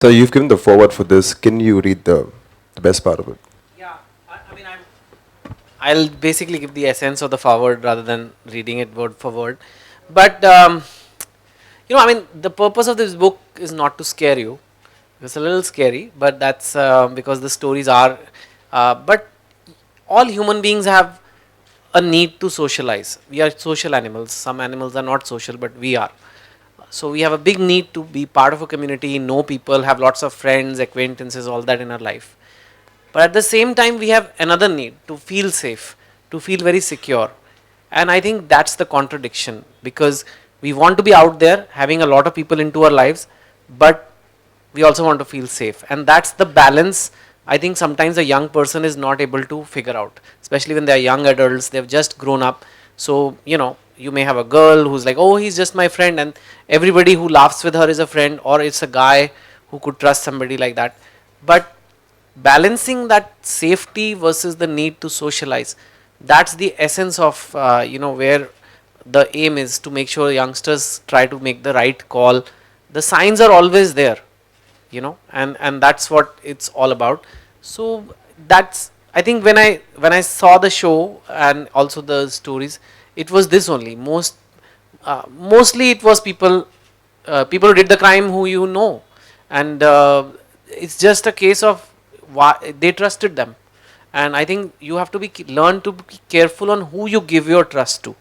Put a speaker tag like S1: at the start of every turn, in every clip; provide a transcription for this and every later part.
S1: So you've given the forward for this. Can you read the best part of it?
S2: Yeah, I mean, I'll basically give the essence of the forward rather than reading it word for word. But I mean, the purpose of this book is not to scare you. It's a little scary, but that's because the stories are. But all human beings have a need to socialize. We are social animals. Some animals are not social, but we are. So we have a big need to be part of a community, know people, have lots of friends, acquaintances, all that in our life. But at the same time, we have another need to feel safe, to feel very secure. And I think that's the contradiction, because we want to be out there having a lot of people into our lives, but we also want to feel safe. And that's the balance I think sometimes a young person is not able to figure out, especially when they're young adults, they've just grown up. So, you may have a girl who's like, oh, he's just my friend, and everybody who laughs with her is a friend, or it's a guy who could trust somebody like that. But balancing that safety versus the need to socialize, that's the essence of where the aim is to make sure youngsters try to make the right call. The signs are always there, and that's what it's all about. So that's, I think, when I saw the show and also the stories, it was this only. Mostly it was people who did the crime who and it's just a case of why they trusted them. And I think you have to learn to be careful on who you give your trust to.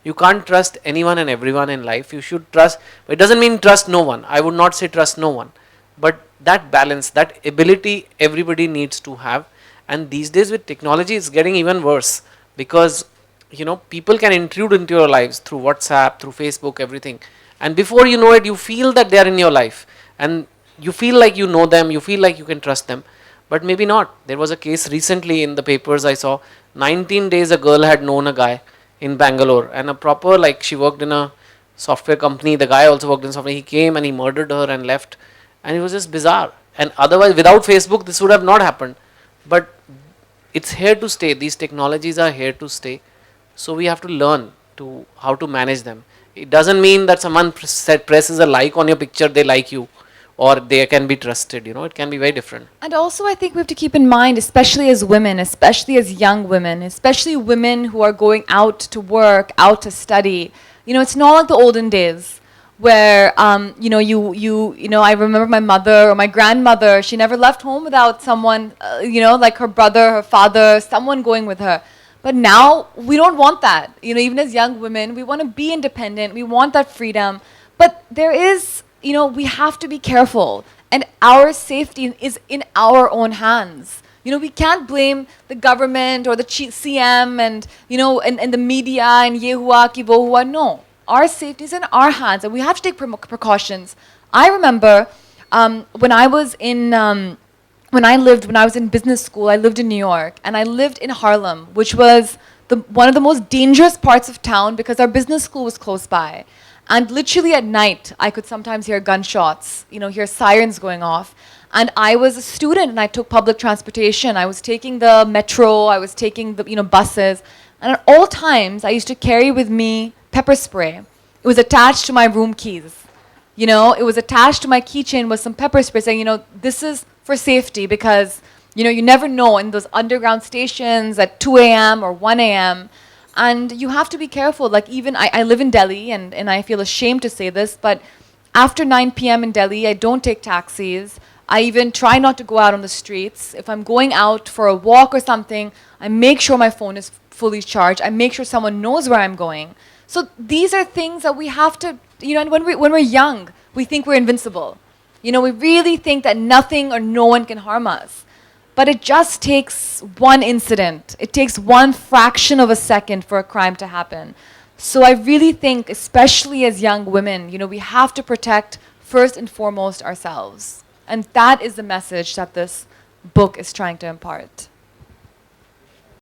S2: You can't trust anyone and everyone in life. You should trust, but it doesn't mean trust no one. I would not say trust no one, but that balance, that ability, everybody needs to have. And these days with technology, it's getting even worse, because people can intrude into your lives through WhatsApp, through Facebook, everything, and before you know it, you feel that they are in your life, and you feel like you know them, you feel like you can trust them, but maybe not. There was a case recently in the papers I saw. 19 days a girl had known a guy in Bangalore, and a proper, like, she worked in a software company, the guy also worked in software, he came and he murdered her and left. And it was just bizarre. And otherwise, without Facebook, this would have not happened. But it's here to stay. These technologies are here to stay. So we have to learn to how to manage them. It doesn't mean that someone presses a like on your picture, they like you, or they can be trusted. It can be very different.
S3: And also, I think we have to keep in mind, especially as women, especially as young women, especially women who are going out to work, out to study. It's not like the olden days where, I remember my mother or my grandmother, she never left home without someone, like her brother, her father, someone going with her. But now we don't want that. Even as young women, we want to be independent. We want that freedom. But there is, we have to be careful. And our safety is in our own hands. We can't blame the government or the CM and the media and ye hua ki wo hua. No, our safety is in our hands, and we have to take precautions. I remember when I was in when I was in business school, I lived in New York, and I lived in Harlem, which was one of the most dangerous parts of town because our business school was close by. And literally at night, I could sometimes hear gunshots, hear sirens going off. And I was a student, and I took public transportation. I was taking the metro, I was taking the buses. And at all times, I used to carry with me pepper spray. It was attached to my room keys. It was attached to my keychain with some pepper spray saying, this is for safety, because, you never know in those underground stations at 2 a.m. or 1 a.m. And you have to be careful. Like, even I live in Delhi, and I feel ashamed to say this, but after 9 p.m. in Delhi, I don't take taxis. I even try not to go out on the streets. If I'm going out for a walk or something, I make sure my phone is fully charged. I make sure someone knows where I'm going. So these are things that we have to, and when we're young, we think we're invincible. We really think that nothing or no one can harm us. But it just takes one incident. It takes one fraction of a second for a crime to happen. So I really think, especially as young women, we have to protect first and foremost ourselves. And that is the message that this book is trying to impart.